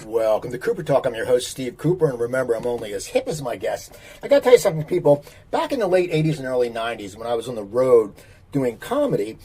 Welcome to Cooper Talk. I'm your host, Steve Cooper, and remember, I'm only as hip as my guests. I got to tell you something, people. Back in the late 80s and early 90s, when I was on the road doing comedy,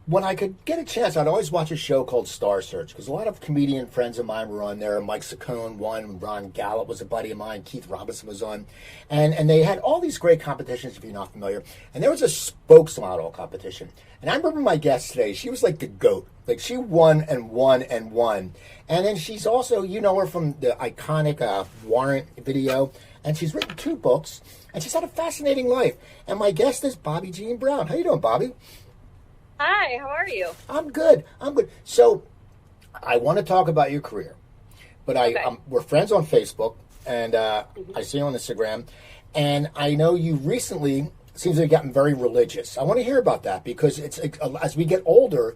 when I could get a chance, I'd always watch a show called Star Search, because a lot of comedian friends of mine were on there. Mike Saccone won, Ron Gallup was a buddy of mine, Keith Robinson was on, and they had all these great competitions, if you're not familiar, and there was a spokesmodel competition. And I remember my guest today, she was like the GOAT. Like, she won and won and won. And then she's also, you know her from the iconic Warrant video, and she's written 2 books, and she's had a fascinating life. And my guest is Bobbie Brown. How you doing, Bobbie? Hi, how are you? I'm good. So, I want to talk about your career, but we're friends on Facebook, and I see you on Instagram, and I know you recently seems to have gotten very religious. I want to hear about that, because it's as we get older,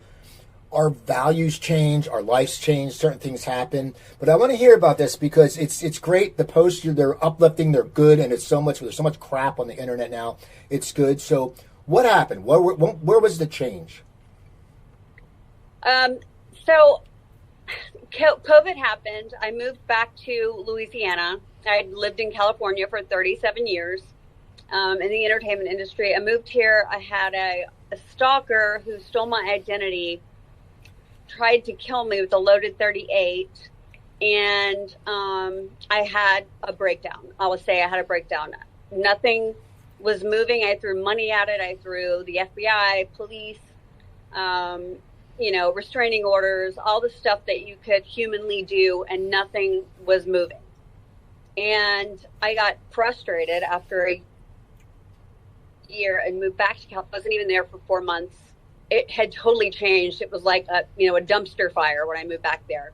our values change, our lives change, certain things happen. But I want to hear about this because it's great. The posts, they're uplifting, they're good, and there's so much crap on the internet now. It's good. So what happened? Where was the change? So COVID happened. I moved back to Louisiana. I'd lived in California for 37 years in the entertainment industry. I moved here. I had a stalker who stole my identity, tried to kill me with a loaded .38, and I had a breakdown. I will say I had a breakdown. Nothing was moving. I threw money at it. I threw the FBI, police, restraining orders, all the stuff that you could humanly do, and nothing was moving. And I got frustrated after a year and moved back to California. I wasn't even there for 4 months. It had totally changed. It was like a dumpster fire when I moved back there.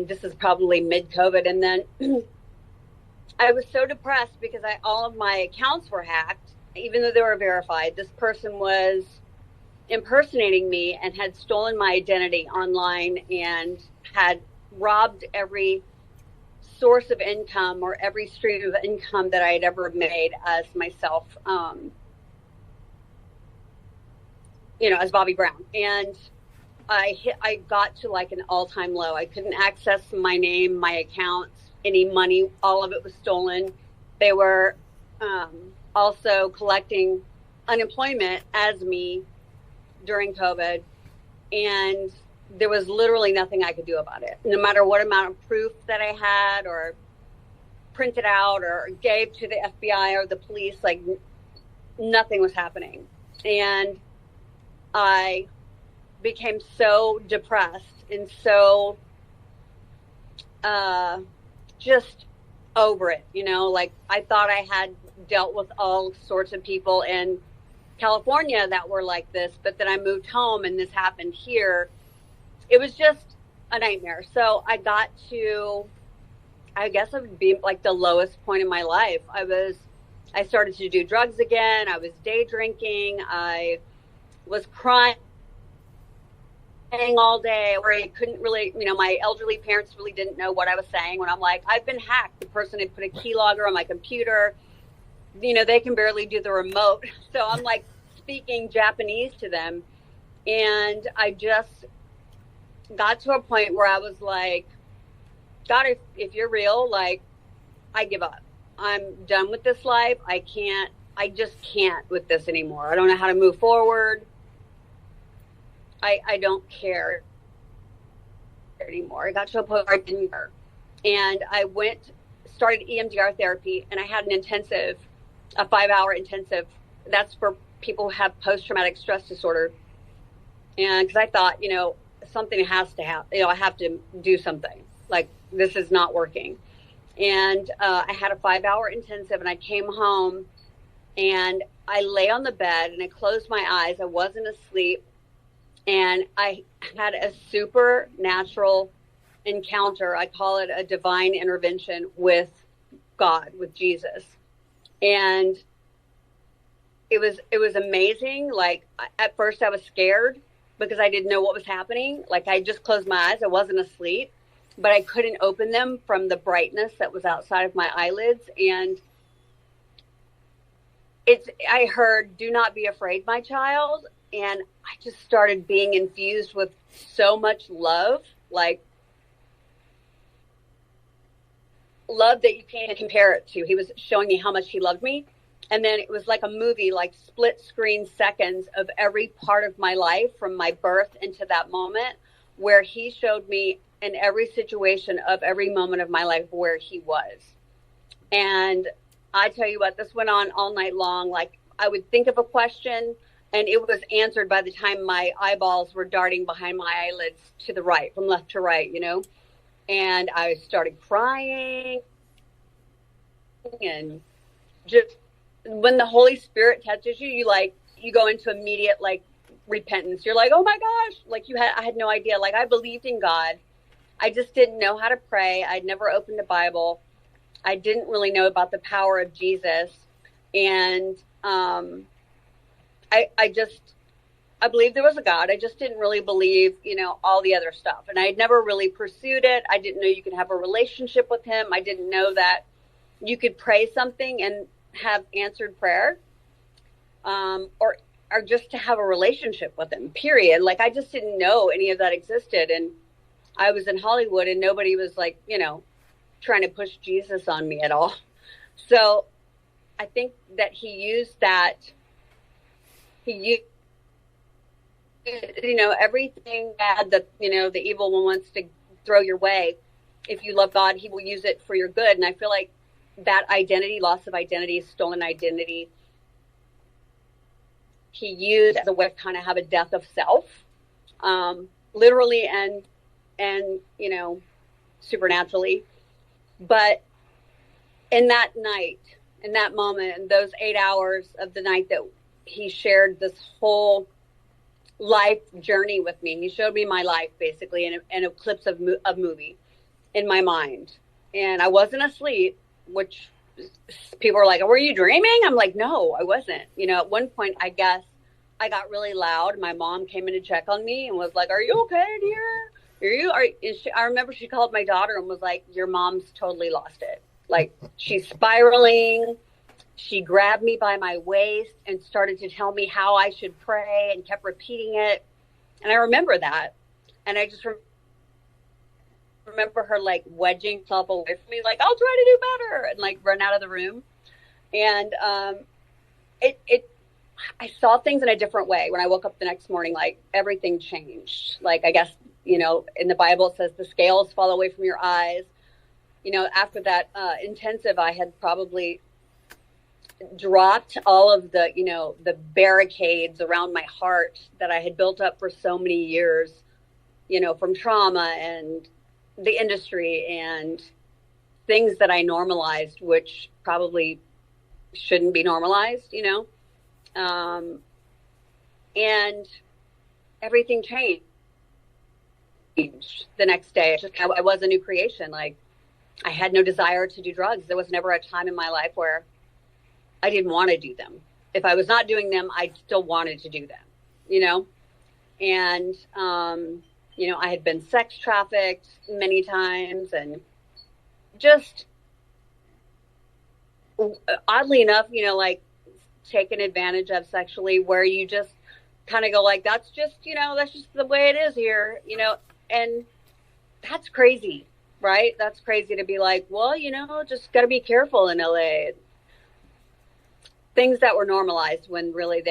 This is probably mid-COVID. And then I was so depressed because all of my accounts were hacked, even though they were verified. This person was impersonating me and had stolen my identity online and had robbed every source of income or every stream of income that I had ever made as myself, as Bobbie Brown. And I got to like an all-time low. I couldn't access my name, my accounts, any money. All of it was stolen. They were also collecting unemployment as me during COVID. And there was literally nothing I could do about it. No matter what amount of proof that I had or printed out or gave to the FBI or the police, like nothing was happening. And I became so depressed and so just over it, like I thought I had dealt with all sorts of people in California that were like this, but then I moved home and this happened here. It was just a nightmare. So I got to, I guess it would be like the lowest point in my life. I started to do drugs again. I was day drinking. I was crying all day, where I couldn't really, my elderly parents really didn't know what I was saying when I'm like, I've been hacked. The person had put a keylogger on my computer. They can barely do the remote. So I'm like speaking Japanese to them. And I just got to a point where I was like, God, if you're real, like, I give up. I'm done with this life. I just can't with this anymore. I don't know how to move forward. I don't care anymore. I got to a point where I didn't care. And I started EMDR therapy, and I had a 5-hour intensive. That's for people who have post-traumatic stress disorder. And because I thought, something has to happen. I have to do something. Like, this is not working. And I had a 5-hour intensive, and I came home, and I lay on the bed, and I closed my eyes. I wasn't asleep. And I had a supernatural encounter. I call it a divine intervention with God, with Jesus. And it was amazing. Like, at first I was scared because I didn't know what was happening. Like, I just closed my eyes. I wasn't asleep, but I couldn't open them from the brightness that was outside of my eyelids. And I heard, "Do not be afraid, my child." And I just started being infused with so much love. Like, love that you can't compare it to. He was showing me how much he loved me. And then it was like a movie, like split screen seconds of every part of my life from my birth into that moment, where he showed me in every situation of every moment of my life where he was. And I tell you what, this went on all night long. Like, I would think of a question and it was answered by the time my eyeballs were darting behind my eyelids to the right, from left to right, you know? And I started crying. And just when the Holy Spirit touches you, you go into immediate, like, repentance. You're like, oh my gosh, like I had no idea. Like, I believed in God. I just didn't know how to pray. I'd never opened a Bible. I didn't really know about the power of Jesus. And I believed there was a God. I just didn't really believe, all the other stuff. And I had never really pursued it. I didn't know you could have a relationship with him. I didn't know that you could pray something and have answered prayer, or just to have a relationship with him, period. Like, I just didn't know any of that existed. And I was in Hollywood and nobody was like, trying to push Jesus on me at all. So I think that he used everything bad that, the evil one wants to throw your way. If you love God, he will use it for your good. And I feel like that identity, loss of identity, stolen identity, he used as a way to kind of have a death of self, literally and supernaturally. But in that night, in that moment, in those 8 hours of the night that he shared this whole life journey with me, he showed me my life basically in a clips of movie in my mind. And I wasn't asleep, which people were like, were you dreaming? I'm like, no, I wasn't. At one point, I guess I got really loud. My mom came in to check on me and was like, are you okay, dear? I remember she called my daughter and was like, your mom's totally lost it. Like, she's spiraling. She grabbed me by my waist and started to tell me how I should pray and kept repeating it. And I remember that. And I just remember her, like, wedging herself away from me, like, I'll try to do better, and, like, run out of the room. And I saw things in a different way. When I woke up the next morning, like, everything changed. Like, I guess, in the Bible it says the scales fall away from your eyes. After that intensive, I had probably dropped all of the barricades around my heart that I had built up for so many years, from trauma and the industry and things that I normalized, which probably shouldn't be normalized, and everything changed the next day. I was a new creation. Like, I had no desire to do drugs. There was never a time in my life where I didn't want to do them. If I was not doing them, I still wanted to do them, and, I had been sex trafficked many times, and just oddly enough, like, taken advantage of sexually, where you just kind of go like, that's just the way it is here, and that's crazy, right? That's crazy to be like, well, just got to be careful in LA. Things that were normalized when really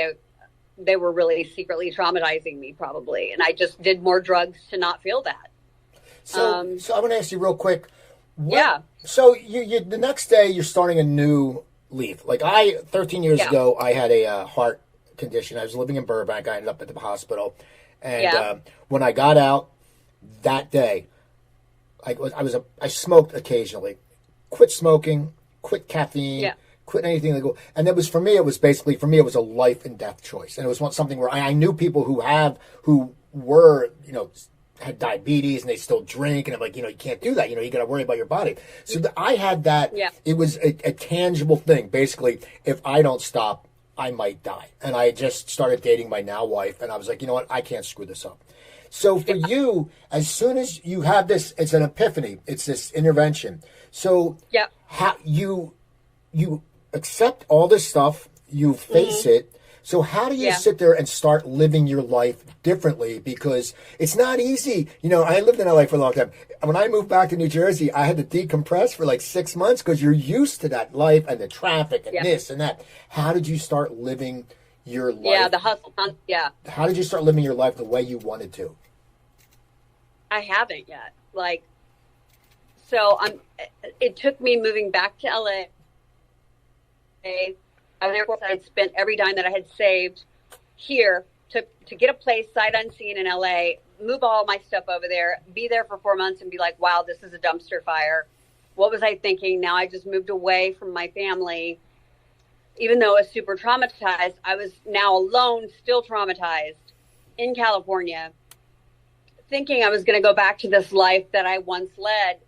they were really secretly traumatizing me, probably. And I just did more drugs to not feel that. So I want to ask you real quick. Yeah. So you the next day you're starting a new leaf. Like, 13 years ago, I had a heart condition. I was living in Burbank. I ended up at the hospital. And when I got out that day, I smoked occasionally. Quit smoking, quit caffeine. Yeah. Quit anything. And it was, for me, it was a life and death choice. And it was something where I knew people who were, had diabetes and they still drink. And I'm like, you can't do that. You got to worry about your body. So I had that. Yeah. It was a tangible thing. Basically, if I don't stop, I might die. And I just started dating my now wife. And I was like, you know what? I can't screw this up. So for you, as soon as you have this, it's an epiphany. It's this intervention. So how you accept all this stuff, you face it, So how do you Yeah. sit there and start living your life differently? Because it's not easy. You know, I lived in LA for a long time. When I moved back to New Jersey, I had to decompress for like 6 months because you're used to that life and the traffic and Yeah. this and that. How did you start living your life? Yeah, the hustle. Yeah. How did you start living your life the way you wanted to? I haven't yet. Like, so it took me moving back to LA. I was there for, I'd spent every dime that I had saved here to get a place sight unseen in LA, move all my stuff over there, be there for 4 months and be like, wow, this is a dumpster fire. What was I thinking? Now I just moved away from my family. Even though I was super traumatized, I was now alone, still traumatized in California, thinking I was going to go back to this life that I once led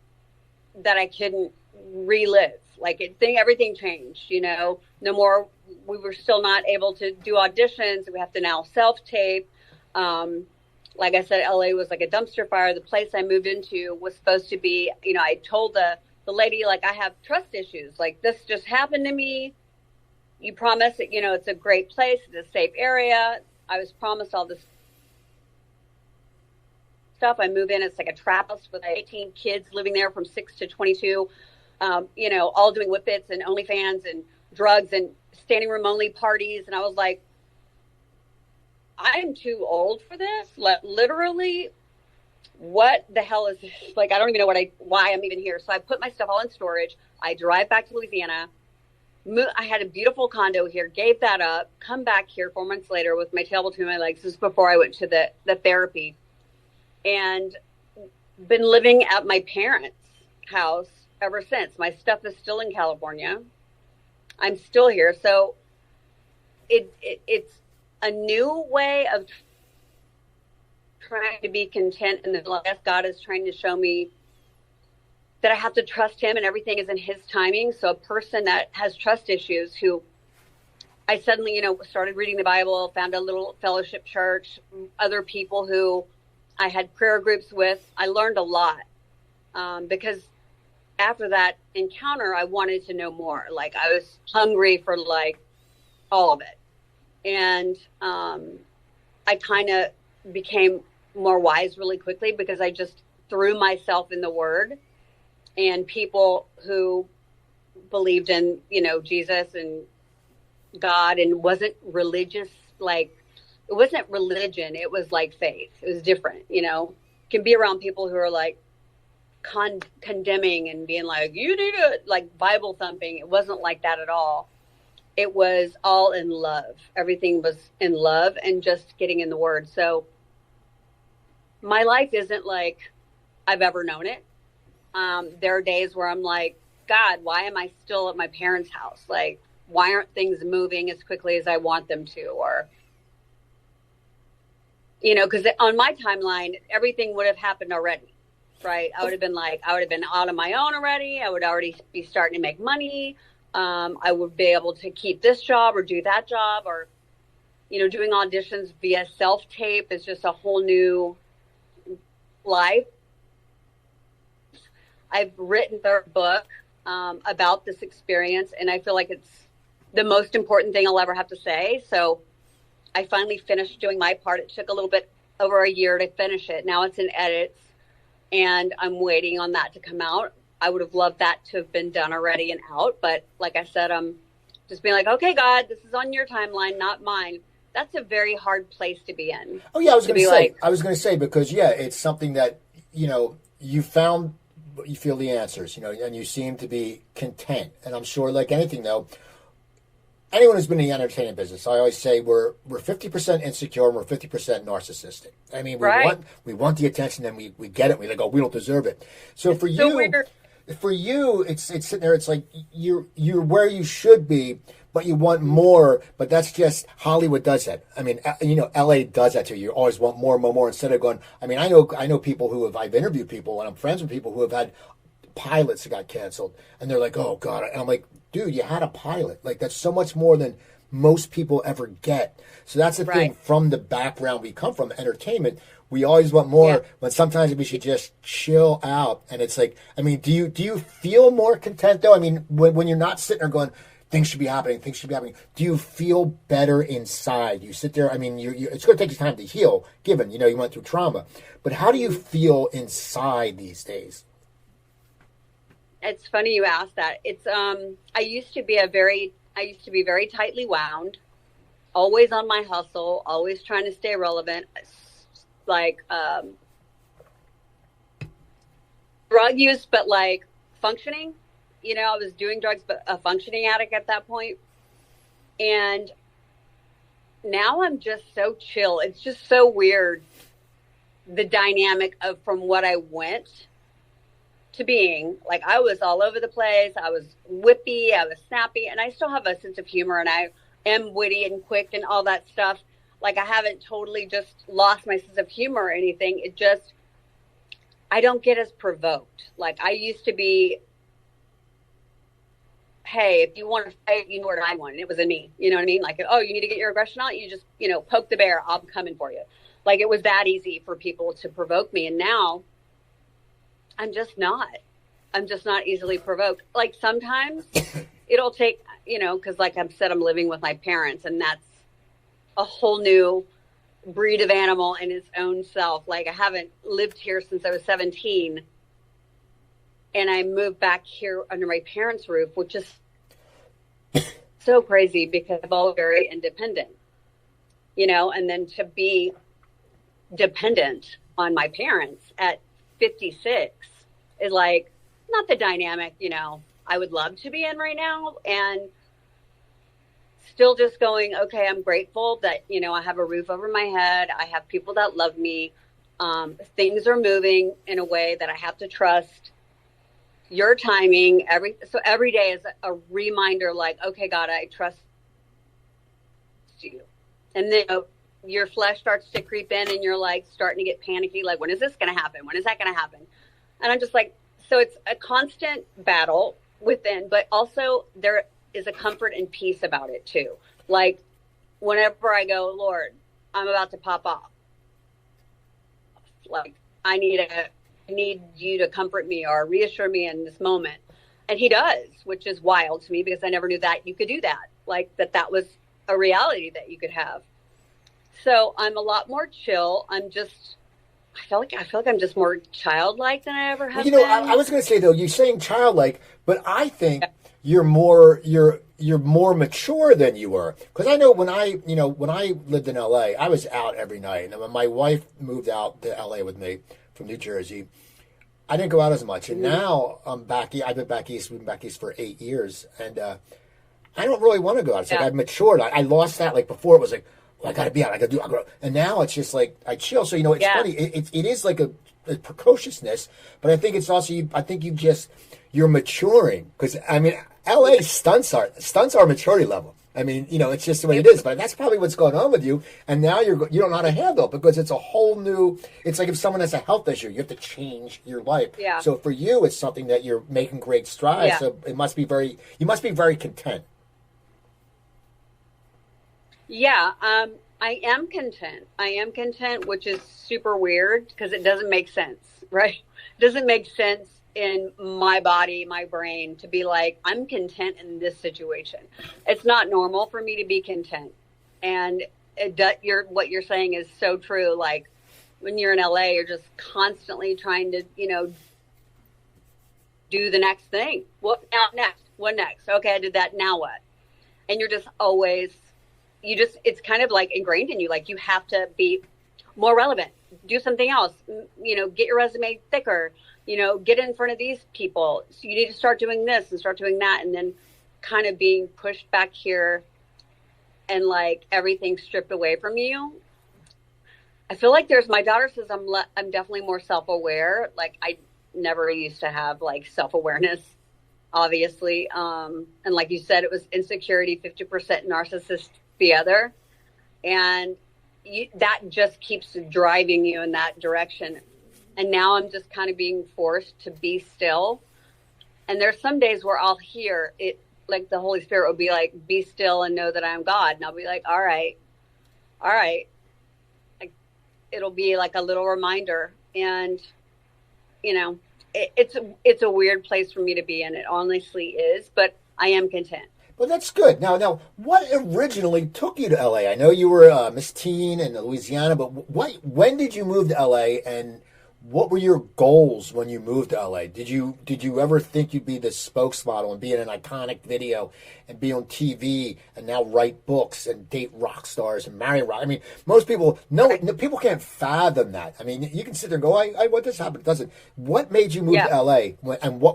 that I couldn't relive. Like everything changed, you know, no more. We were still not able to do auditions. We have to now self-tape. Like I said, LA was like a dumpster fire. The place I moved into was supposed to be, you know, I told the lady, like, I have trust issues. Like, this just happened to me. You promise that, you know, it's a great place. It's a safe area. I was promised all this stuff. I move in. It's like a trap house with 18 kids living there from 6 to 22. You know, all doing whippets and OnlyFans and drugs and standing room only parties. And I was like, I'm too old for this. Like, literally, what the hell is this? Like, I don't even know why I'm even here. So I put my stuff all in storage. I drive back to Louisiana. I had a beautiful condo here, gave that up, come back here 4 months later with my tail between my legs. This is before I went to the therapy. And been living at my parents' house ever since. My stuff is still in California. I'm still here. So it's a new way of trying to be content in the life. God is trying to show me that I have to trust him and everything is in his timing. So a person that has trust issues, who I suddenly, you know, started reading the Bible, found a little fellowship church, other people who I had prayer groups with. I learned a lot because after that encounter, I wanted to know more. Like, I was hungry for like all of it. And I kind of became more wise really quickly because I just threw myself in the word, and people who believed in, you know, Jesus and God and wasn't religious. Like, it wasn't religion. It was like faith. It was different, you know. Can be around people who are like condemning and being like, you need to, like, Bible thumping. It wasn't like that at all. It was all in love. Everything was in love and just getting in the word. So my life isn't like I've ever known it. There are days where I'm like, God, why am I still at my parents' house? Like, why aren't things moving as quickly as I want them to? Or, you know, because on my timeline, everything would have happened already, right? I would have been out on my own already. I would already be starting to make money. I would be able to keep this job or do that job, or, you know, doing auditions via self-tape is just a whole new life. I've written their book about this experience, and I feel like it's the most important thing I'll ever have to say. So I finally finished doing my part. It took a little bit over a year to finish it. Now it's in edits, and I'm waiting on that to come out. I would have loved that to have been done already and out. But like I said, I'm just being like, okay, God, this is on your timeline, not mine. That's a very hard place to be in. Oh, yeah, I was going to say, because, yeah, it's something that, you know, you found, you feel the answers, you know, and you seem to be content. And I'm sure, like anything, though, anyone who's been in the entertainment business, I always say we're 50% insecure and we're 50% narcissistic. I mean, we want the attention, and we get it. We like, oh, we don't deserve it. So it's for you, it's sitting there. It's like you're where you should be, but you want more. But that's just Hollywood does that. I mean, you know, LA does that to you. You always want more and more, more, instead of going. I mean, I know people who I've interviewed people, and I'm friends with people who have had pilots that got canceled, and they're like, oh God. And I'm like, dude, you had a pilot. Like, that's so much more than most people ever get. So that's the thing. From the background we come from, entertainment, we always want more, when sometimes we should just chill out. And it's like, I mean, do you feel more content, though? I mean, when you're not sitting there going, things should be happening. Things should be happening. Do you feel better inside? You sit there. I mean, it's going to take you time to heal, given, you know, you went through trauma. But how do you feel inside these days? It's funny you asked that. It's I used to be very tightly wound, always on my hustle, always trying to stay relevant. Like drug use, but like functioning. You know, I was doing drugs, but a functioning addict at that point. And now I'm just so chill. It's just so weird, the dynamic of from what I went to being. Like, I was all over the place. I was whippy. I was snappy. And I still have a sense of humor, and I am witty and quick and all that stuff. Like, I haven't totally just lost my sense of humor or anything. It just, I don't get as provoked. Like, I used to be, hey, if you want to fight, you know what I want. And it was a me. You know what I mean? Like, oh, you need to get your aggression out? You just, you know, poke the bear. I'm coming for you. Like, it was that easy for people to provoke me. And now I'm just not easily provoked. Like, sometimes it'll take, you know, because like I've said, I'm living with my parents, and that's a whole new breed of animal in its own self. Like, I haven't lived here since I was 17. And I moved back here under my parents' roof, which is so crazy because I'm all very independent, you know, and then to be dependent on my parents at 56 is like not the dynamic, you know, I would love to be in right now. And still just going, okay, I'm grateful that, you know, I have a roof over my head. I have people that love me. Things are moving in a way that I have to trust your timing. So every day is a reminder, like, okay, God, I trust you. And then your flesh starts to creep in, and you're like starting to get panicky. Like, when is this going to happen? When is that going to happen? And I'm just like, so it's a constant battle within, but also there is a comfort and peace about it too. Like, whenever I go, Lord, I'm about to pop off. Like, I need you to comfort me or reassure me in this moment. And he does, which is wild to me because I never knew that you could do that. Like, that was a reality that you could have. So I'm a lot more chill. I feel like I'm just more childlike than I ever have Well, you know, been. I was going to say, though, you're saying childlike, but I think you're more mature than you were. Because I know when I lived in LA, I was out every night. And when my wife moved out to LA with me from New Jersey, I didn't go out as much. And now I'm back. I've been back east. We've been back east for 8 years, and I don't really want to go out. It's like I've matured. I lost that. Like, before, it was like, well, I got to be out. I got to do. And now it's just like I chill. So, you know, it's funny. It is like a precociousness, but I think it's also you're maturing, because I mean, LA stunts our maturity level. I mean, you know, it's just the way it is. But that's probably what's going on with you. And now you don't know how to handle it, because it's a whole new. It's like if someone has a health issue, you have to change your life. Yeah. So for you, it's something that you're making great strides. Yeah. So you must be very content. Yeah, I am content, which is super weird because it doesn't make sense, right? It doesn't make sense in my body, my brain, to be like, I'm content in this situation. It's not normal for me to be content. And what you're saying is so true. Like, when you're in LA, you're just constantly trying to, you know, do the next thing. What next? What next? Okay, I did that. Now what? And you're just always, it's kind of like ingrained in you. Like, you have to be more relevant, do something else, you know, get your resume thicker, you know, get in front of these people. So you need to start doing this and start doing that. And then kind of being pushed back here and like everything stripped away from you. I feel like my daughter says I'm definitely more self-aware. Like, I never used to have like self-awareness, obviously. And like you said, it was insecurity, 50% narcissist, the other. And that just keeps driving you in that direction. And now I'm just kind of being forced to be still. And there's some days where I'll hear it, like the Holy Spirit will be like, be still and know that I am God. And I'll be like, all right. Like, it'll be like a little reminder. And, you know, it's a weird place for me to be in. It honestly is, but I am content. Well, that's good. Now, what originally took you to LA? I know you were Miss Teen in Louisiana, but when did you move to LA, and what were your goals when you moved to LA? Did you ever think you'd be the spokesmodel and be in an iconic video and be on TV and now write books and date rock stars and marry rock? I mean, most people no people can't fathom that. I mean, you can sit there and go, "I want this to happen." It doesn't. What made you move to LA?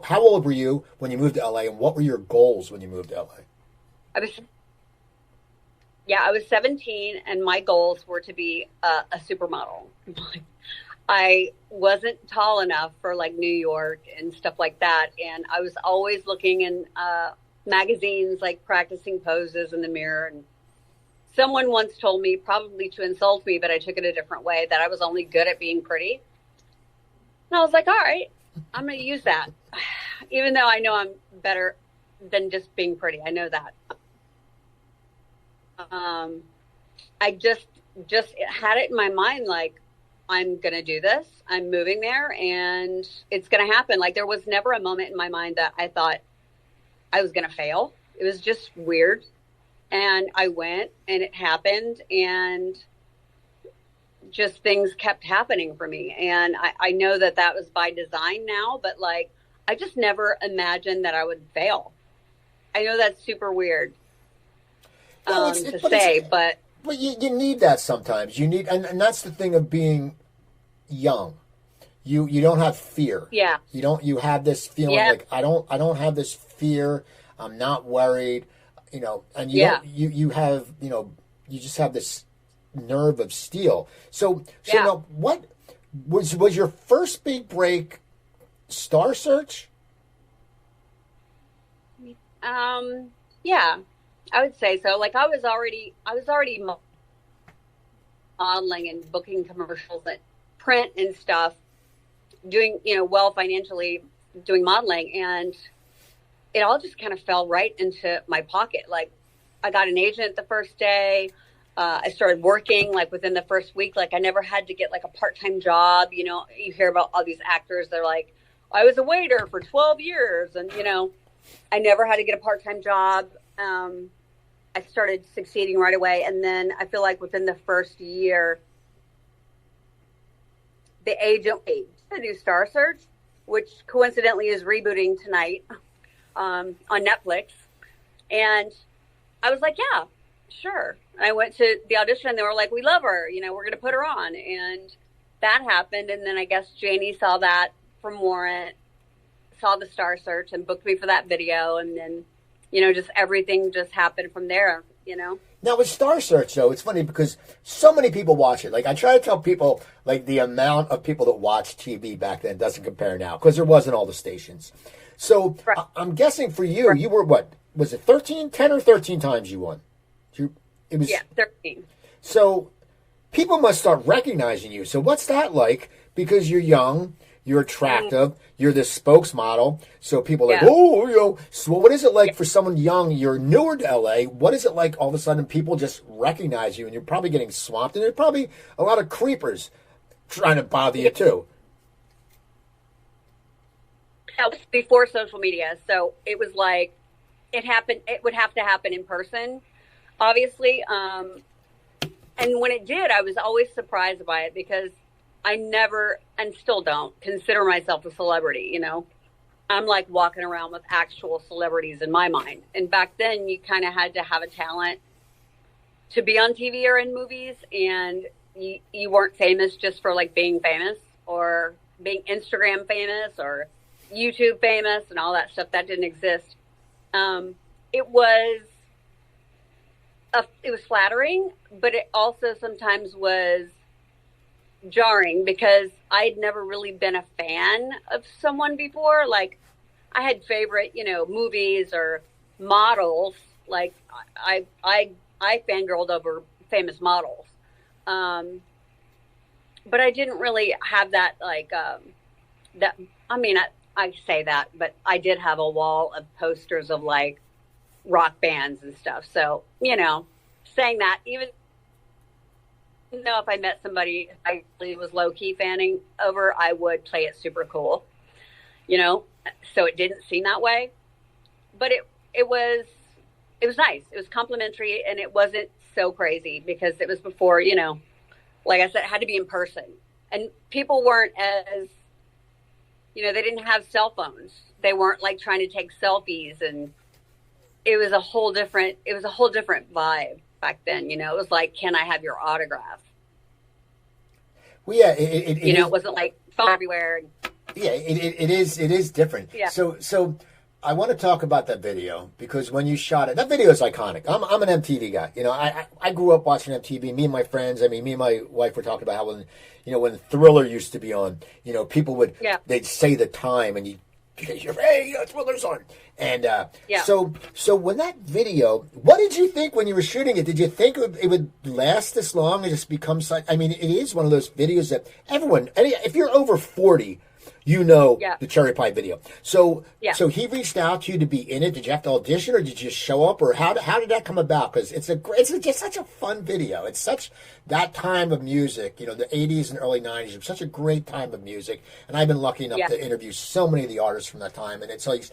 How old were you when you moved to LA, and what were your goals when you moved to LA? I was 17, and my goals were to be a supermodel. I wasn't tall enough for like New York and stuff like that, and I was always looking in magazines, like practicing poses in the mirror. And someone once told me, probably to insult me, but I took it a different way, that I was only good at being pretty. And I was like, all right, I'm going to use that, even though I know I'm better than just being pretty. I know that. I just had it in my mind, like, I'm going to do this. I'm moving there and it's going to happen. Like, there was never a moment in my mind that I thought I was going to fail. It was just weird. And I went and it happened, and just things kept happening for me. And I know that was by design now, but like, I just never imagined that I would fail. I know that's super weird but you need that sometimes. You need, and that's the thing of being young. You don't have fear. Yeah. You have this feeling like I don't have this fear. I'm not worried. And you have, you just have this nerve of steel. So now, what was your first big break? Star Search? Yeah, I would say so. Like, I was already modeling and booking commercials at print and stuff, doing, well financially, doing modeling, and it all just kind of fell right into my pocket. Like, I got an agent the first day. I started working like within the first week. Like, I never had to get like a part-time job. You hear about all these actors. They're like, I was a waiter for 12 years. And, I never had to get a part-time job. I started succeeding right away. And then I feel like within the first year, the agent to do Star Search, which coincidentally is rebooting tonight on Netflix. And I was like, yeah, sure. And I went to the audition, and they were like, we love her. We're going to put her on. And that happened. And then I guess Janie saw that from Warrant, saw the Star Search, and booked me for that video. And then, just everything just happened from there, Now, with Star Search, though, it's funny because so many people watch it. Like, I try to tell people, like, the amount of people that watch TV back then doesn't compare now because there wasn't all the stations. So right. I'm guessing for you, you were what? Was it 10 or 13 times you won? It was 13. So people must start recognizing you. So what's that like? Because you're young, you're attractive, you're this spokesmodel. So people are like, so what is it like for someone young? You're newer to LA. What is it like all of a sudden people just recognize you, and you're probably getting swamped, and there's probably a lot of creepers trying to bother you too. That was before social media. So it was like, it would have to happen in person, obviously. And when it did, I was always surprised by it because I never, and still don't, consider myself a celebrity, I'm like walking around with actual celebrities in my mind. And back then, you kind of had to have a talent to be on TV or in movies. And you weren't famous just for like being famous or being Instagram famous or YouTube famous and all that stuff. That didn't exist. It was flattering, but it also sometimes was jarring because I'd never really been a fan of someone before. Like, I had favorite, movies or models. Like, I fangirled over famous models. But I didn't really have that, like, that, I mean, I say that, but I did have a wall of posters of like rock bands and stuff. So, saying that, even though if I met somebody I really was low key fanning over, I would play it super cool, so it didn't seem that way. But it was it was nice. It was complimentary, and it wasn't so crazy because it was before, like I said, it had to be in person. And people weren't as, they didn't have cell phones. They weren't like trying to take selfies, and it was a whole different vibe back then. It was like, can I have your autograph? Well, yeah, it wasn't like phone everywhere. Yeah, it is different. Yeah. So I want to talk about that video because when you shot it, that video is iconic. I'm an MTV guy. I grew up watching MTV. Me and my friends. Me and my wife were talking about how when Thriller used to be on, people would they'd say the time and hey, Thriller's on. And so when that video, what did you think when you were shooting it? Did you think it would last this long and just become such? I mean, it is one of those videos that if you're over 40. The Cherry Pie video. So he reached out to you to be in it. Did you have to audition, or did you just show up, or how did that come about? Because it's just such a fun video. It's such that time of music, the 80s and early 90s. It was such a great time of music, and I've been lucky enough to interview so many of the artists from that time, and it's like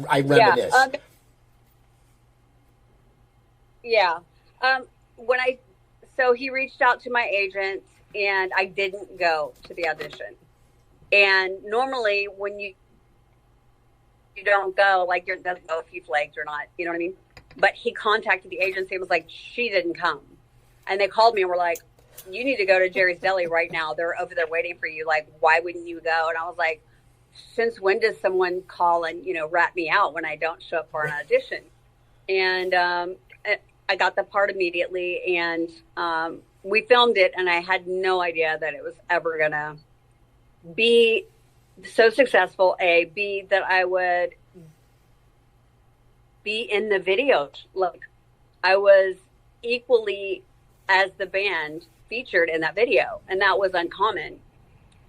I reminisce. So he reached out to my agent, and I didn't go to the audition. And normally when you don't go, like, it doesn't know if you flaked or not, you know what I mean? But he contacted the agency and was like, she didn't come. And they called me and were like, you need to go to Jerry's Deli right now. They're over there waiting for you. Like, why wouldn't you go? And I was like, since when does someone call and, rat me out when I don't show up for an audition? And I got the part immediately, and we filmed it, and I had no idea that it was ever going to be so successful. B, that I would be in the video. Like, I was equally as the band featured in that video, and that was uncommon.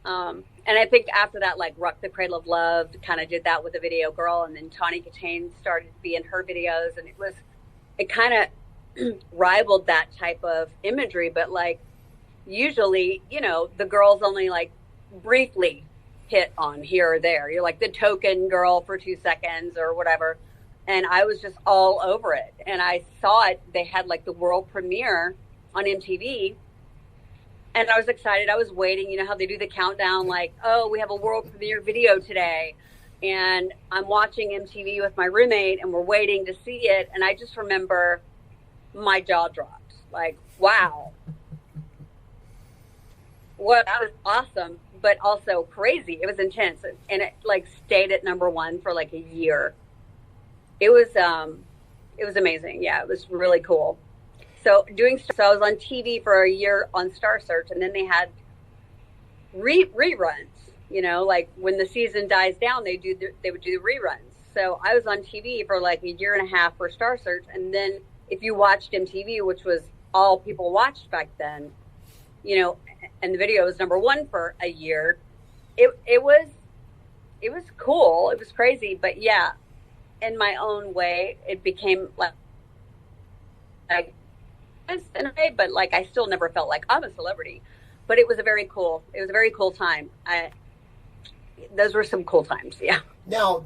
And I think after that, like, Rock the Cradle of Love kind of did that with the Video Girl, and then Tawny Katane started to be in her videos, and it kind of rivaled that type of imagery. But like, usually, the girls only like briefly hit on here or there. You're like the token girl for 2 seconds or whatever. And I was just all over it. And I saw it. They had like the world premiere on MTV. And I was excited. I was waiting. You know how they do the countdown, like, oh, we have a world premiere video today. And I'm watching MTV with my roommate, and we're waiting to see it. And I just remember my jaw dropped. Like, wow. Well, that was awesome, but also crazy. It was intense, and it like stayed at #1 for like a year. It was amazing. Yeah, it was really cool. So I was on TV for a year on Star Search, and then they had reruns. Like when the season dies down, they would do the reruns. So I was on TV for like a year and a half for Star Search, and then if you watched MTV, which was all people watched back then, and the video was #1 for a year. It was cool. It was crazy, but yeah, in my own way, it became like in a way, but like I still never felt like I'm a celebrity. But it was a very cool time. Those were some cool times. Yeah. Now,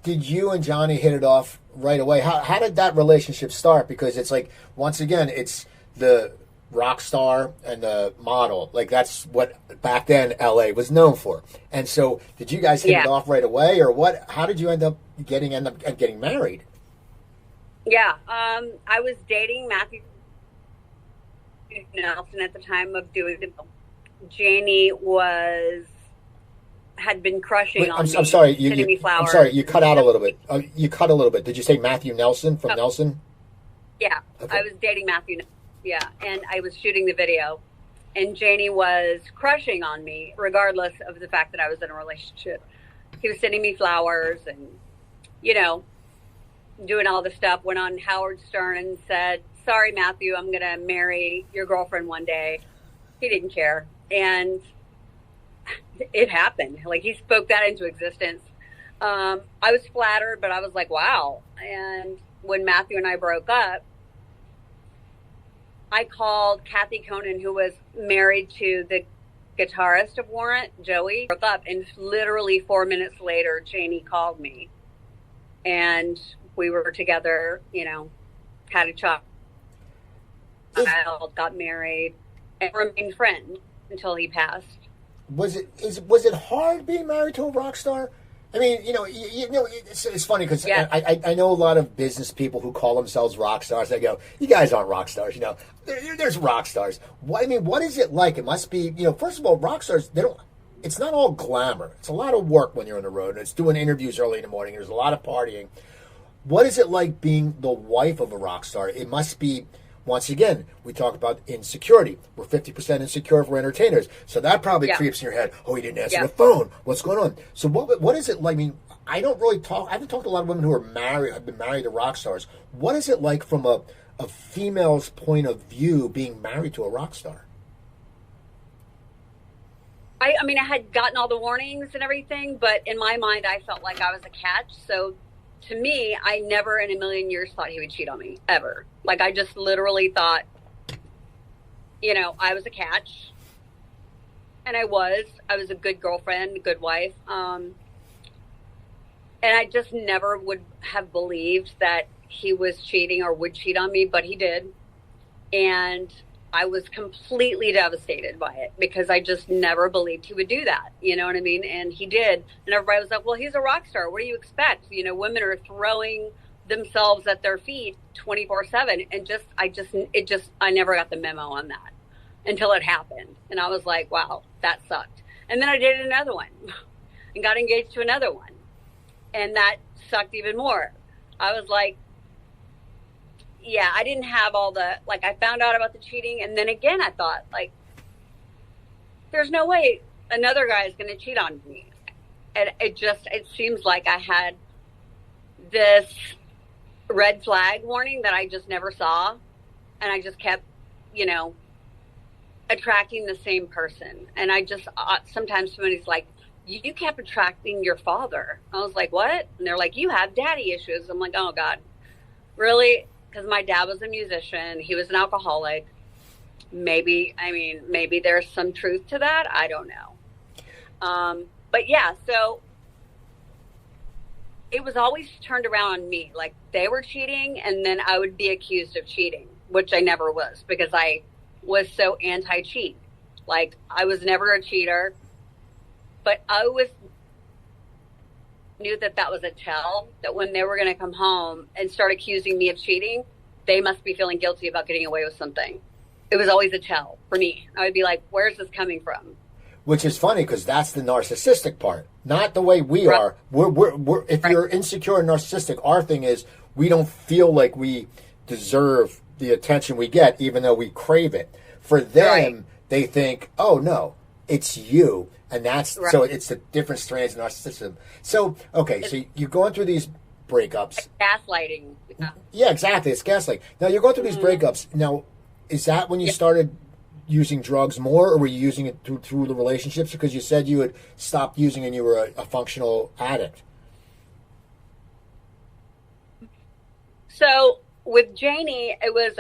did you and Johnny hit it off right away? How did that relationship start? Because it's like, once again, it's the rock star and the model. Like, that's what back then LA was known for. And so did you guys hit it off right away, or what? How did you end up getting married? Yeah. I was dating Matthew Nelson at the time of doing the Janie had been crushing on me. I'm sorry. Sending me flowers. I'm sorry. You cut out a little bit. You cut a little bit. Did you say Matthew Nelson from Nelson? Yeah. Okay. I was dating Matthew. Yeah. And I was shooting the video, and Janie was crushing on me regardless of the fact that I was in a relationship. He was sending me flowers and, doing all the stuff. Went on Howard Stern and said, sorry, Matthew, I'm going to marry your girlfriend one day. He didn't care. And it happened. Like, he spoke that into existence. I was flattered, but I was like, wow. And when Matthew and I broke up, I called Kathy Conan, who was married to the guitarist of Warrant, Joey. Broke up, and literally 4 minutes later, Janie called me. And we were together, had a child, got married, and remained friends until he passed. Was it hard being married to a rock star? I mean, it's funny because I know a lot of business people who call themselves rock stars. They go, "You guys aren't rock stars." There's rock stars. What is it like? It must be, first of all, rock stars, they don't. It's not all glamour. It's a lot of work when you're on the road. And it's doing interviews early in the morning. There's a lot of partying. What is it like being the wife of a rock star? It must be. Once again, we talk about insecurity. We're 50% insecure if we're entertainers. So that probably creeps in your head. Oh, he didn't answer the phone. What's going on? So what is it like? I mean, I haven't talked to a lot of women who have been married to rock stars. What is it like from a female's point of view being married to a rock star? I mean, I had gotten all the warnings and everything, but in my mind, I felt like I was a catch. So to me, I never in a million years thought he would cheat on me, ever. Like, I just literally thought, I was a catch. And I was a good girlfriend, a good wife. And I just never would have believed that he was cheating or would cheat on me, but he did. And I was completely devastated by it because I just never believed he would do that. You know what I mean? And he did. And everybody was like, well, he's a rock star. What do you expect? Women are throwing themselves at their feet 24/7. And I never got the memo on that until it happened. And I was like, wow, that sucked. And then I dated another one and got engaged to another one. And that sucked even more. I was like, yeah, I didn't have all I found out about the cheating. And then again, I thought, there's no way another guy is going to cheat on me. And it seems like I had this red flag warning that I just never saw. And I just kept, attracting the same person. And I just, sometimes somebody's like, you kept attracting your father. I was like, what? And they're like, you have daddy issues. I'm like, oh God, really? Because my dad was a musician. He was an alcoholic. Maybe there's some truth to that. I don't know. But yeah, so it was always turned around on me. Like, they were cheating, and then I would be accused of cheating, which I never was because I was so anti-cheat. Like, I was never a cheater, but I knew that was a tell that when they were going to come home and start accusing me of cheating, they must be feeling guilty about getting away with something. It was always a tell for me. I would be like, where's this coming from? Which is funny because that's the narcissistic part, not the way we are. We're if you're insecure and narcissistic, our thing is we don't feel like we deserve the attention we get, even though we crave it. For them, they think, oh no, it's you. And that's so it's the different strands of narcissism. So, okay, so you're going through these breakups. Gaslighting. Yeah, exactly. It's gaslighting. Now, you're going through these breakups. Now, is that when you started using drugs more, or were you using it through the relationships? Because you said you had stopped using and you were a functional addict. So, with Janie, it was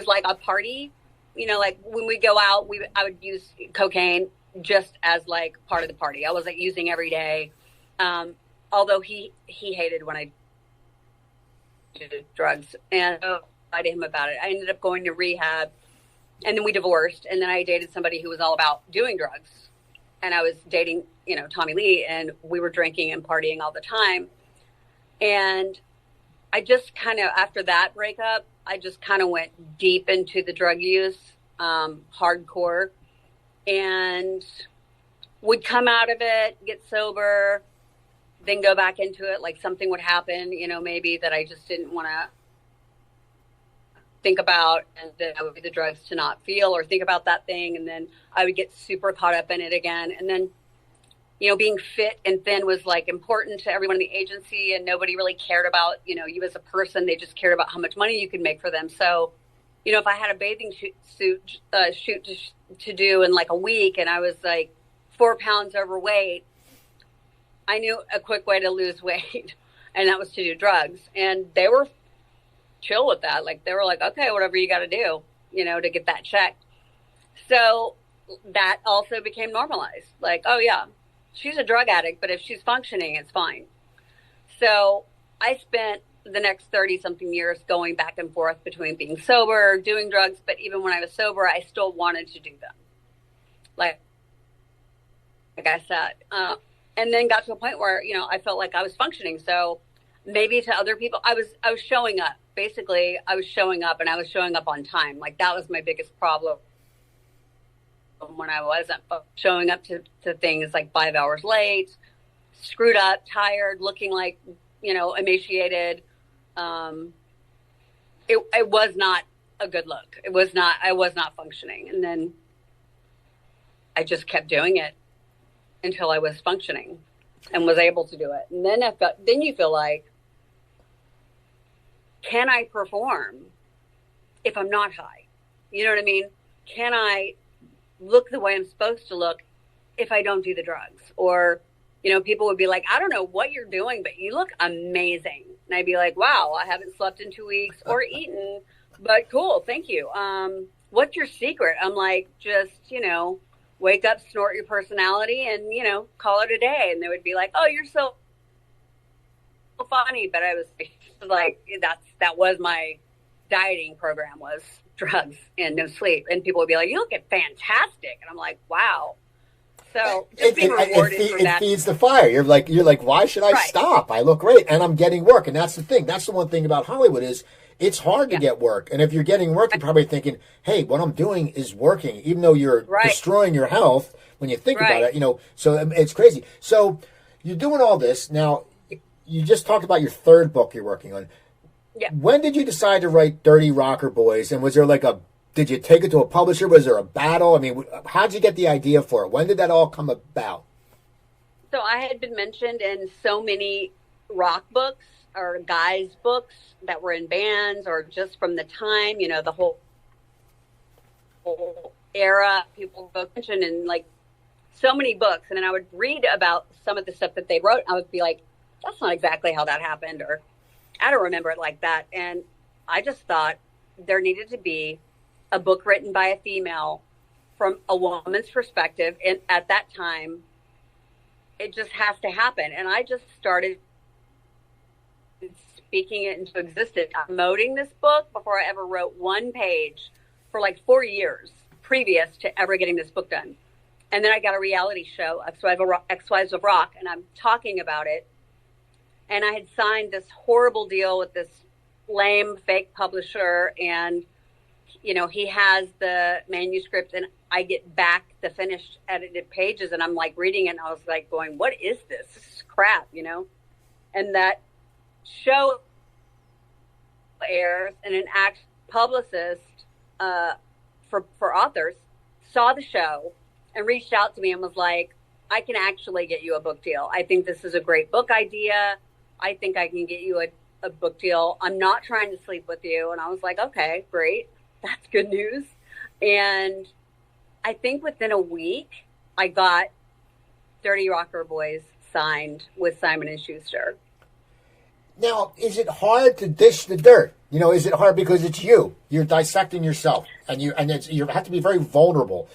like a party. Like when we go out, I would use cocaine just as like part of the party. I wasn't using every day. Although he hated when I did drugs, and I lied to him about it. I ended up going to rehab, and then we divorced, and then I dated somebody who was all about doing drugs, and I was dating, Tommy Lee, and we were drinking and partying all the time. And I just kind of, after that breakup, I just kind of went deep into the drug use, hardcore, and would come out of it, get sober, then go back into it. Like something would happen, maybe that I just didn't want to think about, and then I would do the drugs to not feel or think about that thing. And then I would get super caught up in it again. And then, being fit and thin was like important to everyone in the agency, and nobody really cared about, you as a person. They just cared about how much money you could make for them. So, if I had a bathing shoot to do in like a week and I was like 4 pounds overweight, I knew a quick way to lose weight, and that was to do drugs. And they were chill with that. Like, they were like, okay, whatever you got to do, to get that checked. So that also became normalized. Like, oh yeah, she's a drug addict, but if she's functioning, it's fine. So I spent the next 30 something years going back and forth between being sober, doing drugs. But even when I was sober, I still wanted to do them. Like I said, and then got to a point where, I felt like I was functioning. So maybe to other people, I was showing up. Basically, I was showing up, and I was showing up on time. Like, that was my biggest problem when I wasn't showing up to things like 5 hours late, screwed up, tired, looking like, emaciated. It was not a good look. I was not functioning. And then I just kept doing it until I was functioning and was able to do it. And then then you feel like, can I perform if I'm not high? You know what I mean? Can I look the way I'm supposed to look if I don't do the drugs? Or, people would be like, I don't know what you're doing, but you look amazing. And I'd be like, wow, I haven't slept in 2 weeks or eaten, but cool. Thank you. What's your secret? I'm like, just, wake up, snort your personality, and, call it a day. And they would be like, oh, you're so funny. But I was like, that was my dieting program, was drugs and no sleep. And people would be like, you look fantastic. And I'm like, wow. So just being rewarded for that. It feeds the fire. You're like, why should I stop? I look great and I'm getting work. And that's the thing. That's the one thing about Hollywood is it's hard to get work. And if you're getting work, you're probably thinking, hey, what I'm doing is working, even though you're destroying your health when you think about it, so it's crazy. So you're doing all this. Now, you just talked about your third book you're working on. Yeah. When did you decide to write Dirty Rocker Boys? And was there did you take it to a publisher? Was there a battle? I mean, how did you get the idea for it? When did that all come about? So I had been mentioned in so many rock books or guys books that were in bands or just from the time, the whole era, people mentioned in like so many books. And then I would read about some of the stuff that they wrote. I would be like, that's not exactly how that happened, or I don't remember it like that. And I just thought there needed to be a book written by a female from a woman's perspective. And at that time, it just has to happen. And I just started speaking it into existence, promoting this book before I ever wrote one page for like 4 years previous to ever getting this book done. And then I got a reality show, Ex-Wives of Rock, and I'm talking about it. And I had signed this horrible deal with this lame fake publisher, and he has the manuscript, and I get back the finished edited pages, and I'm like reading it, and I was like going, what is this? This is crap, And that show airs, and an publicist for authors saw the show and reached out to me and was like, I can actually get you a book deal. I think this is a great book idea. I think I can get you a book deal. I'm not trying to sleep with you. And I was like, okay, great. That's good news. And I think within a week, I got Dirty Rocker Boys signed with Simon & Schuster. Now, is it hard to dish the dirt? Is it hard because it's you? You're dissecting yourself, and you have to be very vulnerable.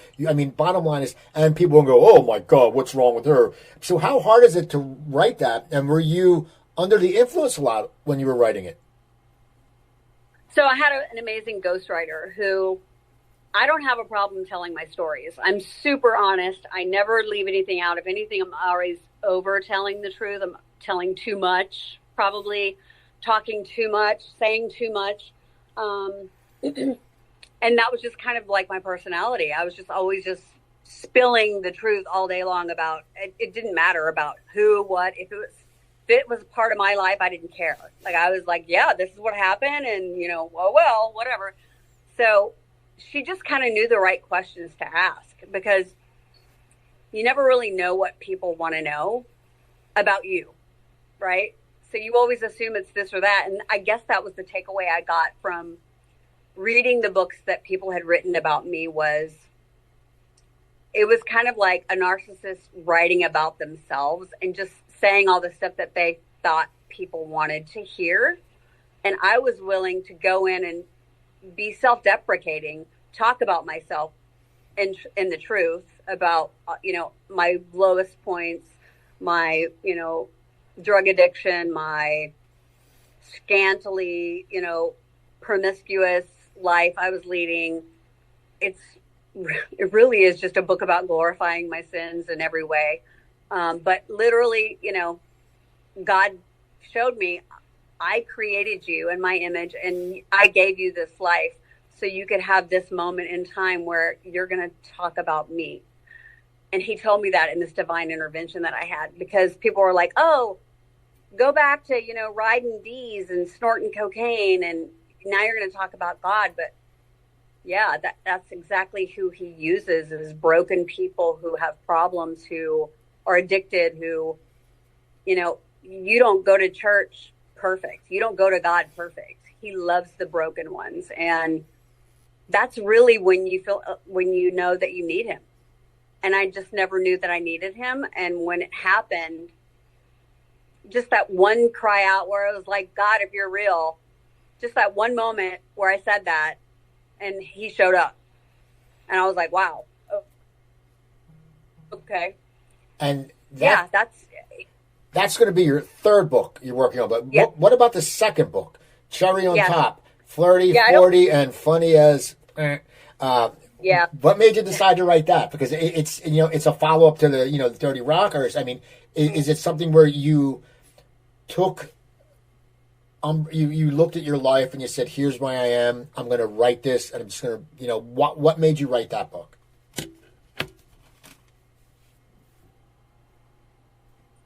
Bottom line is, and people will go, "Oh my God, what's wrong with her?" So, how hard is it to write that? And were you under the influence a lot when you were writing it? So, I had an amazing ghostwriter who I don't have a problem telling my stories. I'm super honest. I never leave anything out. If anything, I'm always over telling the truth. I'm telling too much. Probably talking too much, saying too much. And that was just kind of like my personality. I was just always just spilling the truth all day long about it. It didn't matter about who, what, if it was part of my life, I didn't care. Like, I was like, yeah, this is what happened. And, well, whatever. So she just kind of knew the right questions to ask, because you never really know what people want to know about you. Right. So you always assume it's this or that. And I guess that was the takeaway I got from reading the books that people had written about me. It was kind of like a narcissist writing about themselves and just saying all the stuff that they thought people wanted to hear. And I was willing to go in and be self-deprecating, talk about myself in the truth about, my lowest points, my, drug addiction, my scantily, promiscuous life I was leading. It really is just a book about glorifying my sins in every way. But literally, God showed me, I created you in my image and I gave you this life so you could have this moment in time where you're going to talk about me. And he told me that in this divine intervention that I had, because people were like, oh, go back to, riding D's and snorting cocaine. And now you're going to talk about God. But yeah, that's exactly who he uses, is broken people who have problems, who are addicted, who, you don't go to church perfect. You don't go to God perfect. He loves the broken ones. And that's really when you know that you need him. And I just never knew that I needed him. And when it happened, just that one cry out where I was like, God, if you're real, just that one moment where I said that and he showed up. And I was like, wow. Okay. And that's going to be your third book you're working on. But what about the second book? Cherry on Top, Flirty, 40, and Funny as... What made you decide to write that? Because it's a follow up to the Dirty Rockers. I mean, is it something where you took you looked at your life and you said, "Here's why I am. I'm going to write this, and I'm just going to what made you write that book?"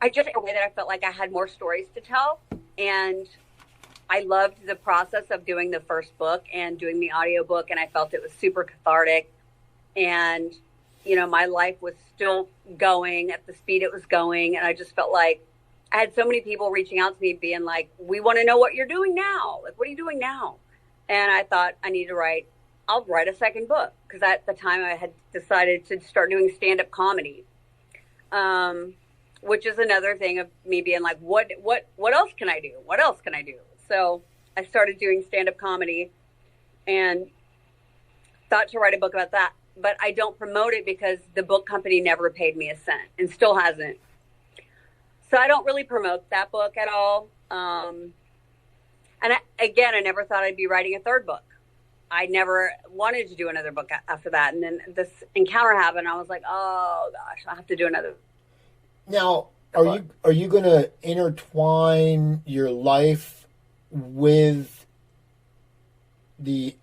I just in a way that I felt like I had more stories to tell, and I loved the process of doing the first book and doing the audiobook, and I felt it was super cathartic. And, my life was still going at the speed it was going. And I just felt like I had so many people reaching out to me being like, we want to know what you're doing now. Like, what are you doing now? And I thought I'll write a second book. Because at the time I had decided to start doing stand-up comedy, which is another thing of me being like, what else can I do? What else can I do? So I started doing stand-up comedy and thought to write a book about that. But I don't promote it because the book company never paid me a cent and still hasn't. So I don't really promote that book at all. And I never thought I'd be writing a third book. I never wanted to do another book after that. And then this encounter happened. I was like, oh, gosh, I have to do another. Now, are you going to intertwine your life with the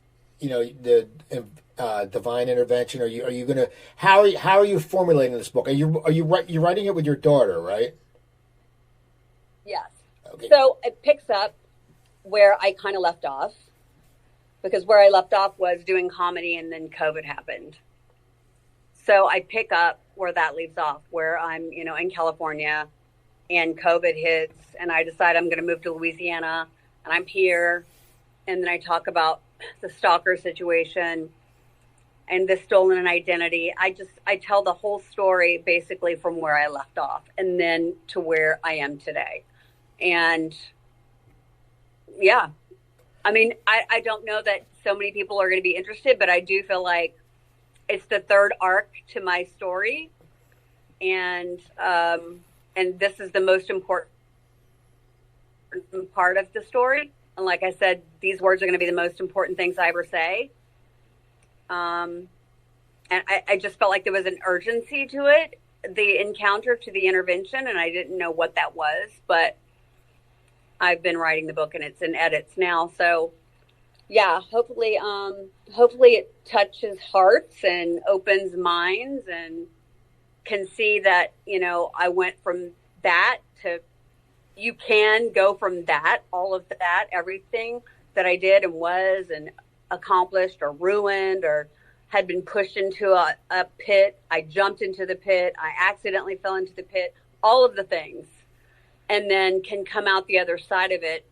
divine intervention? Are you going to how are you formulating this book? Are you writing it with your daughter, right? Yes. Okay. So it picks up where I kind of left off, because where I left off was doing comedy and then COVID happened. So I pick up where that leaves off, where I'm, in California and COVID hits and I decide I'm going to move to Louisiana and I'm here. And then I talk about the stalker situation and the stolen identity. I tell the whole story basically from where I left off and then to where I am today. And yeah, I mean, I don't know that so many people are going to be interested, but I do feel like it's the third arc to my story. And this is the most important part of the story. And like I said, these words are going to be the most important things I ever say. And I just felt like there was an urgency to it, the encounter to the intervention, and I didn't know what that was, but I've been writing the book and it's in edits now. So yeah, hopefully it touches hearts and opens minds and can see that, I went from that to, you can go from that, all of that, everything that I did and was and accomplished or ruined or had been pushed into a pit. I jumped into the pit. I accidentally fell into the pit, all of the things, and then can come out the other side of it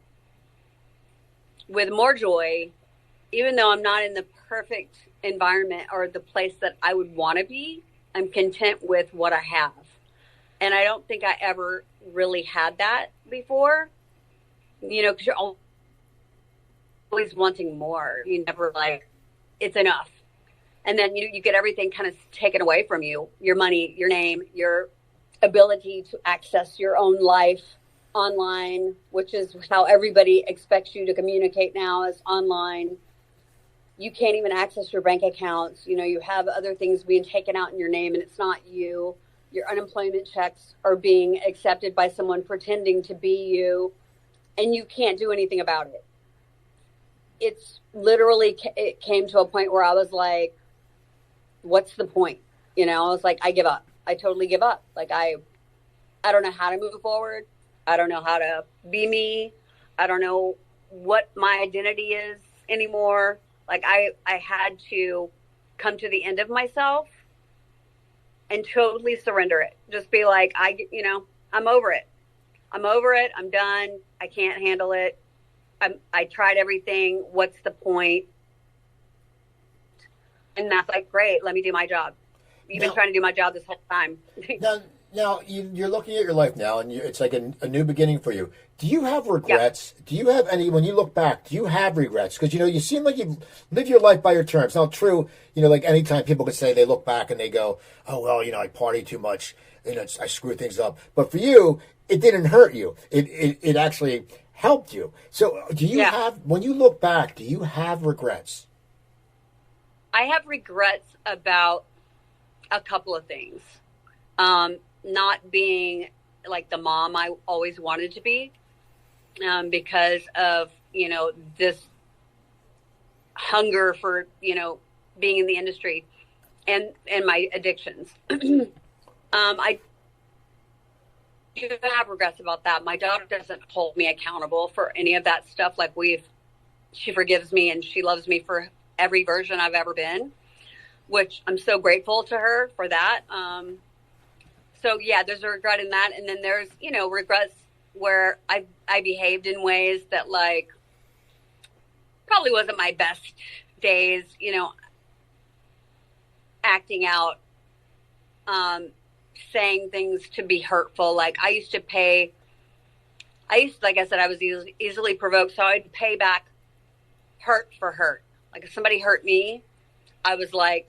with more joy, even though I'm not in the perfect environment or the place that I would want to be. I'm content with what I have. And I don't think I ever really had that before, because you're always wanting more. You never it's enough. And then you get everything kind of taken away from you, your money, your name, your ability to access your own life online, which is how everybody expects you to communicate now, is online. You can't even access your bank accounts. You know, you have other things being taken out in your name and it's not you. Your unemployment checks are being accepted by someone pretending to be you, and you can't do anything about it. It's literally, it came to a point where I was like, what's the point? You know, I was like, I give up. I totally give up. Like, I don't know how to move forward. I don't know how to be me. I don't know what my identity is anymore. Like, I had to come to the end of myself and totally surrender it. Just be like, I'm over it. I'm over it. I'm done. I can't handle it. I tried everything. What's the point? And that's like, great, let me do my job. You've been trying to do my job this whole time. Now you're looking at your life now, and it's like a new beginning for you. Do you have regrets? Yeah. Do you have any, when you look back, do you have regrets? Because, you know, you seem like you live your life by your terms. Now, true, you know, like anytime people could say they look back and they go, oh, well, you know, I party too much, you know, I screw things up. But for you, it didn't hurt you. It actually helped you. So do you have, when you look back, do you have regrets? I have regrets about a couple of things. Not being like the mom I always wanted to be, because of, you know, this hunger for, you know, being in the industry and my addictions. I do have regrets about that. My daughter doesn't hold me accountable for any of that stuff. Like, she forgives me and she loves me for every version I've ever been, which I'm so grateful to her for that. So yeah, there's a regret in that. And then there's, you know, regrets where I behaved in ways that, like, probably wasn't my best days, you know, acting out, saying things to be hurtful. Like, like I said, I was easily provoked. So I'd pay back hurt for hurt. Like, if somebody hurt me, I was like,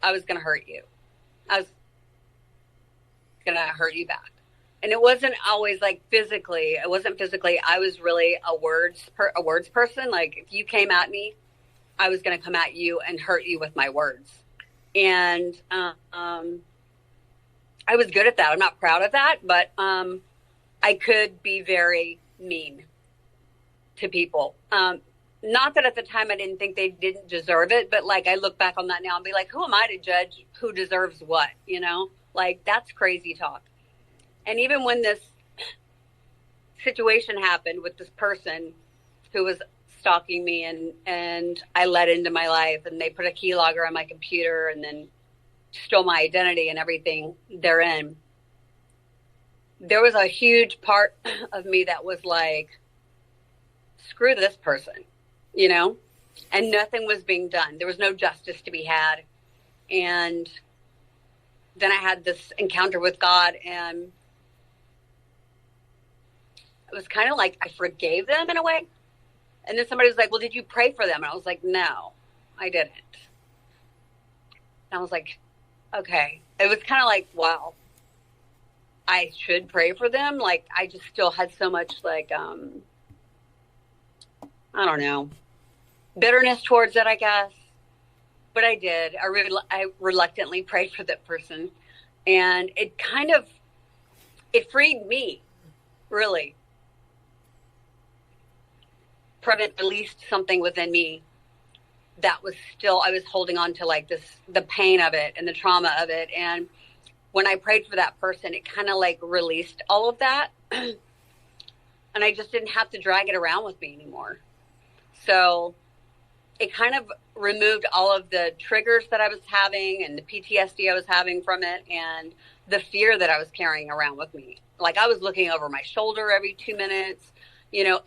I was going to hurt you. I was going to hurt you back. And it wasn't always like physically. It wasn't physically. I was really a words person. Like, if you came at me, I was going to come at you and hurt you with my words. And I was good at that. I'm not proud of that, but I could be very mean to people. Not that at the time I didn't think they didn't deserve it, but, like, I look back on that now and be like, who am I to judge who deserves what, you know? Like, that's crazy talk. And even when this situation happened with this person who was stalking me and I let into my life, and they put a keylogger on my computer and then stole my identity and everything therein, there was a huge part of me that was like, screw this person, you know? And nothing was being done. There was no justice to be had. And then I had this encounter with God, and it was kind of like I forgave them in a way. And then somebody was like, well, did you pray for them? And I was like, no, I didn't. And I was like, okay. It was kind of like, wow, I should pray for them. Like, I just still had so much, like, I don't know, bitterness towards it, I guess. But I did. I reluctantly prayed for that person. And it freed me, really. Released something within me that was still, I was holding on to, like, the pain of it and the trauma of it. And when I prayed for that person, it kind of, like, released all of that. And I just didn't have to drag it around with me anymore. So it kind of removed all of the triggers that I was having and the PTSD I was having from it and the fear that I was carrying around with me. Like, I was looking over my shoulder every 2 minutes, you know.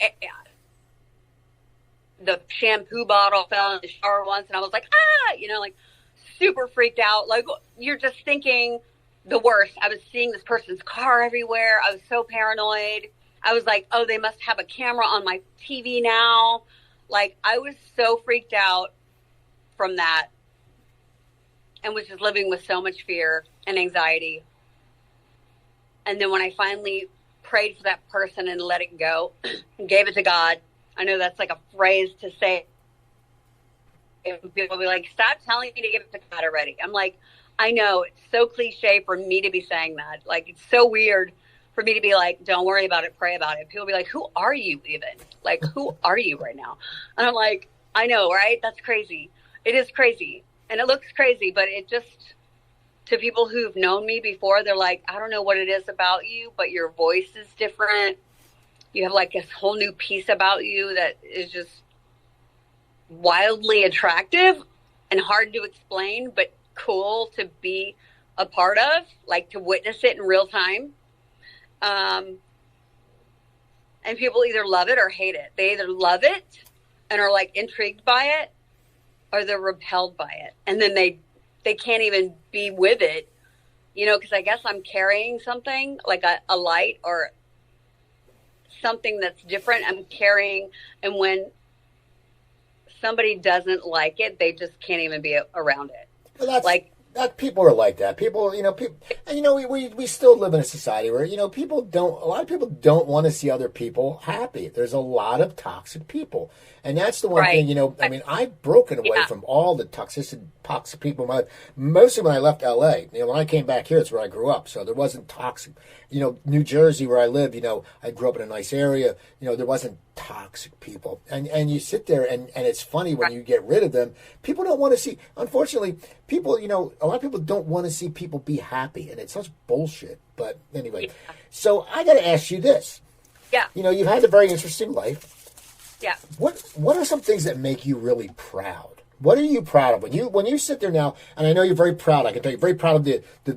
The shampoo bottle fell in the shower once, and I was like, you know, like, super freaked out. Like, you're just thinking the worst. I was seeing this person's car everywhere. I was so paranoid. I was like, oh, they must have a camera on my TV now. Like, I was so freaked out from that and was just living with so much fear and anxiety. And then when I finally prayed for that person and let it go and gave it to God. I know that's like a phrase to say. And people will be like, stop telling me to give it to God already. I'm like, I know, it's so cliche for me to be saying that. Like, it's so weird for me to be like, don't worry about it, pray about it. People will be like, who are you even? Like, who are you right now? And I'm like, I know, right? That's crazy. It is crazy. And it looks crazy, but it just, to people who've known me before, they're like, I don't know what it is about you, but your voice is different. You have like this whole new piece about you that is just wildly attractive and hard to explain, but cool to be a part of, like to witness it in real time. And people either love it or hate it. They either love it and are like intrigued by it, or they're repelled by it. And then they can't even be with it, you know, because I guess I'm carrying something like a light or something that's different. I'm carrying, and when somebody doesn't like it, they just can't even be around it. Well, that's, like, that people are like that. People, you know, and you know, we still live in a society where, you know, a lot of people don't want to see other people happy. There's a lot of toxic people. And that's the one thing, you know, I mean, I've broken away from all the toxic people in my life. Mostly when I left LA. You know, when I came back here, it's where I grew up. So there wasn't toxic. You know, New Jersey, where I live, you know, I grew up in a nice area. You know, there wasn't toxic people. And you sit there and it's funny when you get rid of them. People don't want to see, unfortunately, people, you know, a lot of people don't want to see people be happy. And it's such bullshit. But anyway, so I got to ask you this. Yeah. You know, you've had a very interesting life. Yeah. What are some things that make you really proud? What are you proud of when you sit there now? And I know you're very proud. I can tell you're very proud of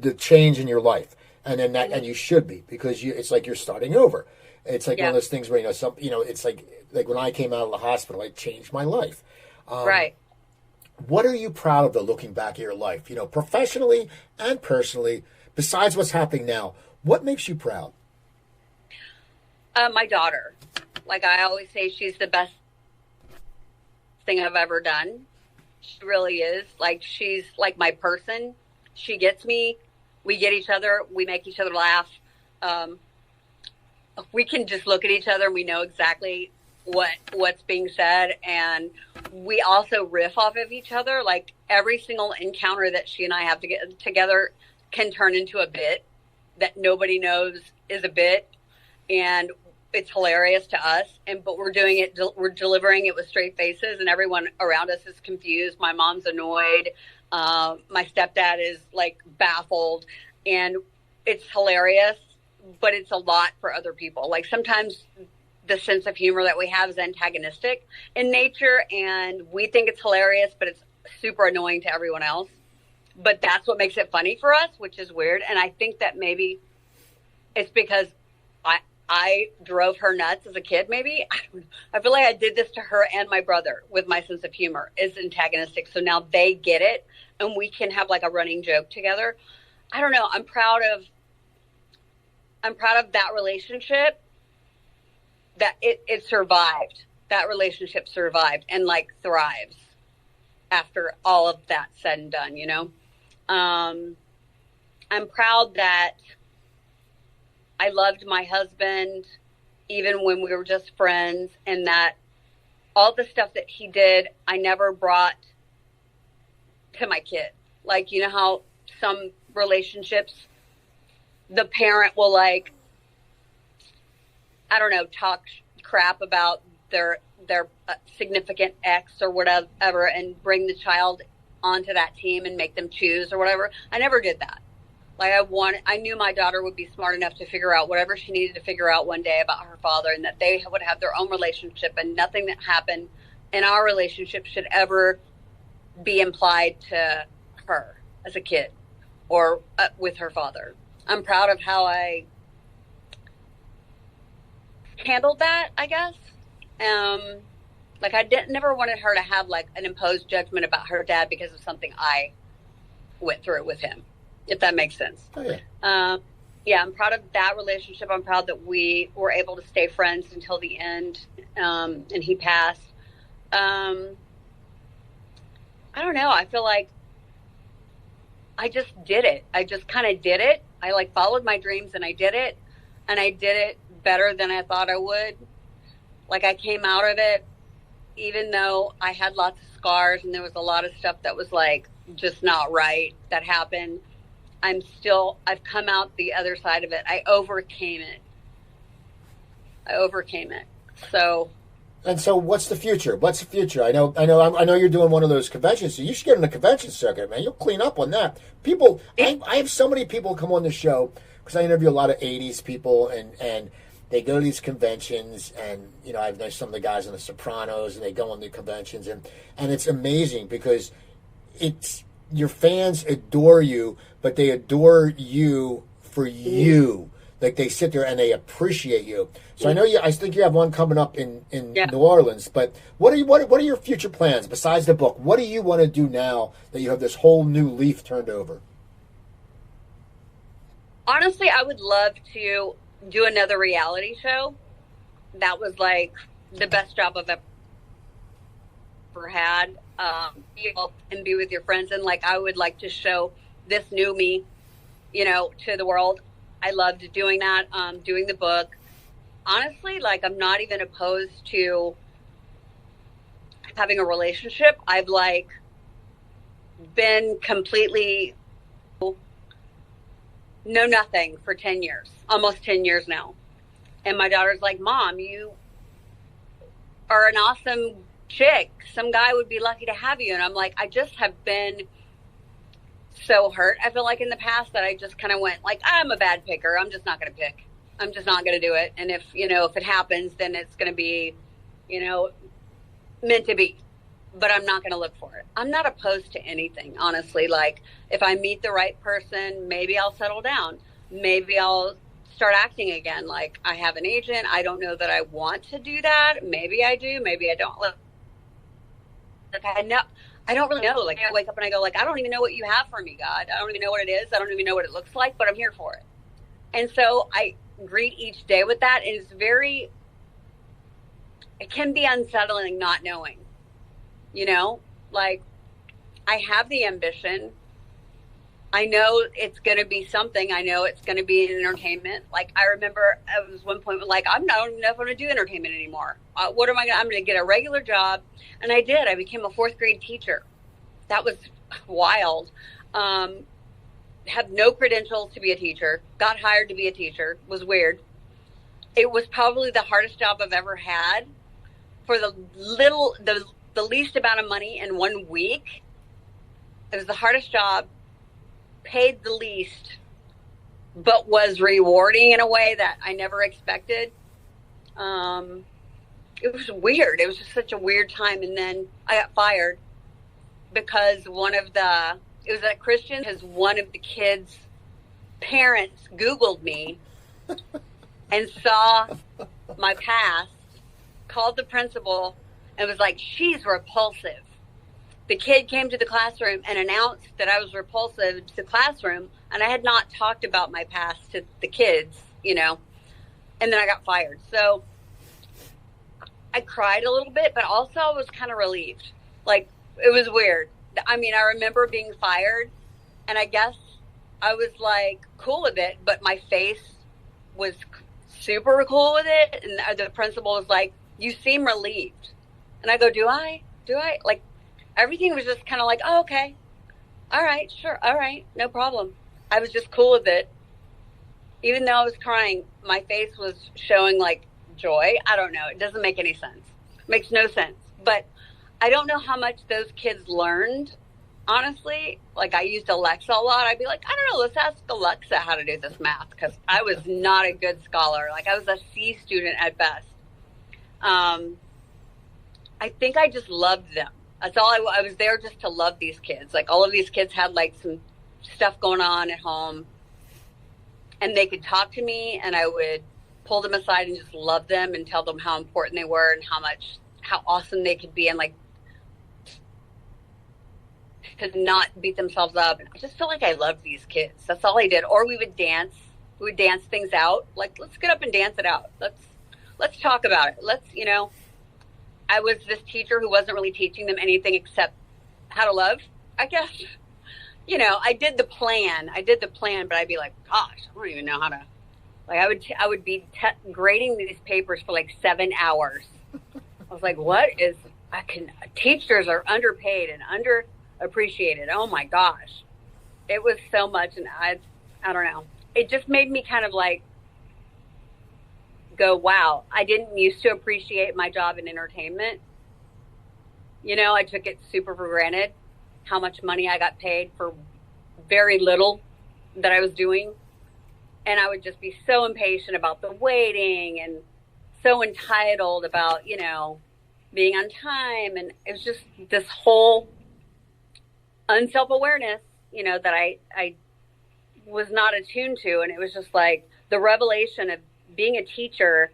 the change in your life, and then that, and you should be, because it's like you're starting over. It's like one of those things where, you know, it's like when I came out of the hospital, it changed my life. Right. What are you proud of, though, looking back at your life? You know, professionally and personally, besides what's happening now, what makes you proud? My daughter. Like I always say, she's the best thing I've ever done. She really is. Like, she's like my person. She gets me. We get each other. We make each other laugh. We can just look at each other and we know exactly what's being said. And we also riff off of each other. Like, every single encounter that she and I have to get together can turn into a bit that nobody knows is a bit. And it's hilarious to us, but we're doing it. We're delivering it with straight faces, and everyone around us is confused. My mom's annoyed. My stepdad is like baffled, and it's hilarious. But it's a lot for other people. Like, sometimes the sense of humor that we have is antagonistic in nature, and we think it's hilarious, but it's super annoying to everyone else. But that's what makes it funny for us, which is weird. And I think that maybe it's because I drove her nuts as a kid, maybe. I feel like I did this to her and my brother with my sense of humor. Is antagonistic. So now they get it, and we can have like a running joke together. I don't know. I'm proud of that relationship, that it survived. That relationship survived and like thrives after all of that said and done, you know? I'm proud that I loved my husband even when we were just friends, and that all the stuff that he did, I never brought to my kid. Like, you know how some relationships, the parent will, like, I don't know, talk crap about their significant ex or whatever and bring the child onto that team and make them choose or whatever. I never did that. Like, I knew my daughter would be smart enough to figure out whatever she needed to figure out one day about her father, and that they would have their own relationship, and nothing that happened in our relationship should ever be implied to her as a kid or with her father. I'm proud of how I handled that, I guess. Like, I never wanted her to have like an imposed judgment about her dad because of something I went through with him, if that makes sense. Oh, yeah. I'm proud of that relationship. I'm proud that we were able to stay friends until the end, and he passed. I don't know. I feel like I just did it. I just kind of did it. I like followed my dreams, and I did it. And I did it better than I thought I would. Like, I came out of it, even though I had lots of scars and there was a lot of stuff that was like just not right that happened. I've come out the other side of it. I overcame it. So. And so, what's the future? What's the future? I know you're doing one of those conventions, so you should get in the convention circuit, man. You'll clean up on that. People, I have so many people come on the show because I interview a lot of '80s people, and they go to these conventions, and I've known some of the guys in the Sopranos, and they go on the conventions, and it's amazing because your fans adore you, but they adore you for you. Like, they sit there and they appreciate you. So I think you have one coming up in New Orleans. But what are your future plans besides the book? What do you want to do now that you have this whole new leaf turned over? Honestly, I would love to do another reality show. That was like the best job I've ever had. Be able and be with your friends, and like I would like to show this new me, to the world. I loved doing that, doing the book. Honestly, like, I'm not even opposed to having a relationship. I've like been completely nothing for 10 years, almost 10 years now. And my daughter's like, Mom, you are an awesome chick. Some guy would be lucky to have you. And I'm like, I just have been so hurt. I feel like in the past that I just kind of went like, I'm a bad picker. I'm just not going to pick. I'm just not going to do it. And if it happens, then it's going to be, meant to be, but I'm not going to look for it. I'm not opposed to anything, honestly. Like, if I meet the right person, maybe I'll settle down. Maybe I'll start acting again. Like, I have an agent. I don't know that I want to do that. Maybe I do. Maybe I don't. Like, I don't really know. Like, I wake up and I go, like, I don't even know what you have for me, God. I don't even know what it is. I don't even know what it looks like, but I'm here for it. And so I greet each day with that. And it can be unsettling not knowing, like, I have the ambition. I know it's going to be something. I know it's going to be in entertainment. Like, I remember at one point, like, I'm not even going to do entertainment anymore. I'm going to get a regular job. And I did. I became a 4th grade teacher. That was wild. Had no credentials to be a teacher. Got hired to be a teacher. Was weird. It was probably the hardest job I've ever had. For the least amount of money in 1 week. It was the hardest job. Paid the least, but was rewarding in a way that I never expected. It was weird. It was just such a weird time. And then I got fired because it was at Christian, because one of the kids' parents Googled me and saw my past, called the principal and was like, she's repulsive. The kid came to the classroom and announced that I was repulsive to the classroom, and I had not talked about my past to the kids, and then I got fired. So I cried a little bit, but also I was kind of relieved. Like, it was weird. I mean, I remember being fired, and I guess I was like cool with it, but my face was super cool with it. And the principal was like, you seem relieved. And I go, do I? Like, everything was just kind of like, oh, okay. All right, sure. All right. No problem. I was just cool with it. Even though I was crying, my face was showing like joy. I don't know. It doesn't make any sense. It makes no sense. But I don't know how much those kids learned, honestly. Like, I used Alexa a lot. I'd be like, I don't know, let's ask Alexa how to do this math, because I was not a good scholar. Like, I was a C student at best. I think I just loved them. That's all. I was there just to love these kids. Like, all of these kids had like some stuff going on at home, and they could talk to me, and I would pull them aside and just love them and tell them how important they were and how awesome they could be, and like to not beat themselves up. And I just feel like I loved these kids. That's all I did. Or we would dance. We would dance things out. Like, let's get up and dance it out. Let's talk about it. I was this teacher who wasn't really teaching them anything except how to love, I guess. I did the plan, but I'd be like, gosh, I don't even know how to Like I would be grading these papers for like 7 hours. I was like, teachers are underpaid and underappreciated. Oh my gosh. It was so much. And I don't know. It just made me kind of like go, wow, I didn't used to appreciate my job in entertainment. You know, I took it super for granted how much money I got paid for very little that I was doing. And I would just be so impatient about the waiting and so entitled about, you know, being on time. And it was just this whole unself-awareness, you know, that I was not attuned to. And it was just like the revelation of being a teacher,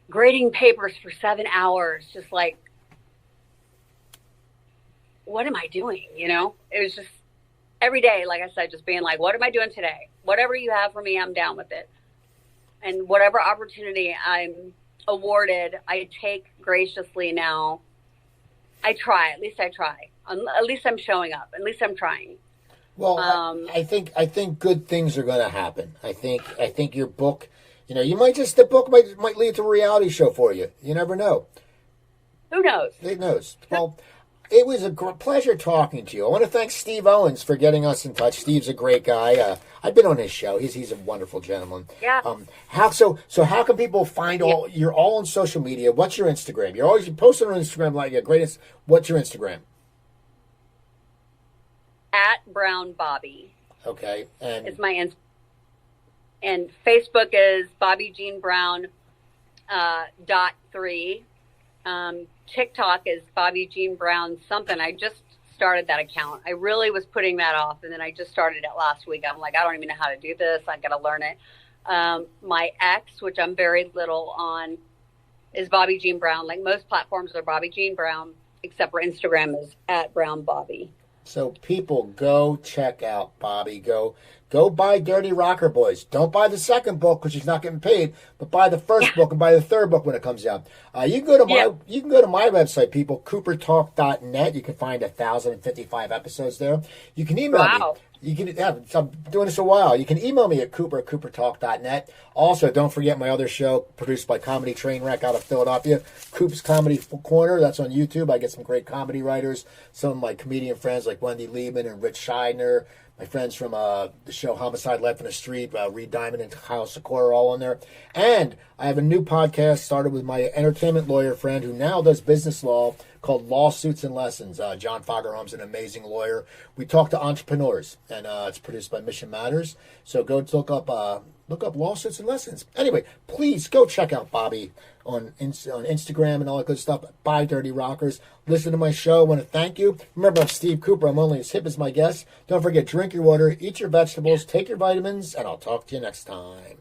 grading papers for 7 hours, just like, what am I doing? You know, it was just every day, like I said, just being like, what am I doing today? Whatever you have for me, I'm down with it. And whatever opportunity I'm awarded, I take graciously now. I try. At least I try. At least I'm showing up. At least I'm trying. Well, I think good things are going to happen. I think your book, you know, the book might lead to a reality show for you. You never know. Who knows? Who knows? Well, it was a pleasure talking to you. I want to thank Steve Owens for getting us in touch. Steve's a great guy. I've been on his show. He's a wonderful gentleman. Yeah. How can people find you're all on social media? What's your Instagram? You're posting on Instagram like a greatest. What's your Instagram? At Brown Bobbie. Okay. And it's my Instagram. And Facebook is Bobbie Jean Brown .3. TikTok is Bobbie Jean Brown something. I just started that account. I really was putting that off, and then I just started it last week. I'm like, I don't even know how to do this. I got to learn it. My X, which I'm very little on, is Bobbie Jean Brown. Like most platforms are Bobbie Jean Brown, except for Instagram is at Brown Bobbie. So people, go check out Bobbie. Go buy Dirty Rocker Boys. Don't buy the second book because she's not getting paid, but buy the first book and buy the third book when it comes out. You can go to my website, people, coopertalk.net. You can find 1,055 episodes there. You can email me. I'm doing this a while. You can email me at coopertalk.net. Also, don't forget my other show produced by Comedy Trainwreck out of Philadelphia, Coop's Comedy Corner. That's on YouTube. I get some great comedy writers. Some of my comedian friends like Wendy Liebman and Rich Scheidner. My friends from the show Homicide Life in the Street, Reed Diamond and Kyle Secor are all on there. And I have a new podcast started with my entertainment lawyer friend who now does business law called Lawsuits and Lessons. John Fagerholm's an amazing lawyer. We talk to entrepreneurs, and it's produced by Mission Matters. So go look up Lawsuits and Lessons. Anyway, please go check out Bobbie on Instagram and all that good stuff. Buy Dirty Rockers. Listen to my show. I want to thank you. Remember, I'm Steve Cooper. I'm only as hip as my guests. Don't forget, drink your water, eat your vegetables, take your vitamins, and I'll talk to you next time.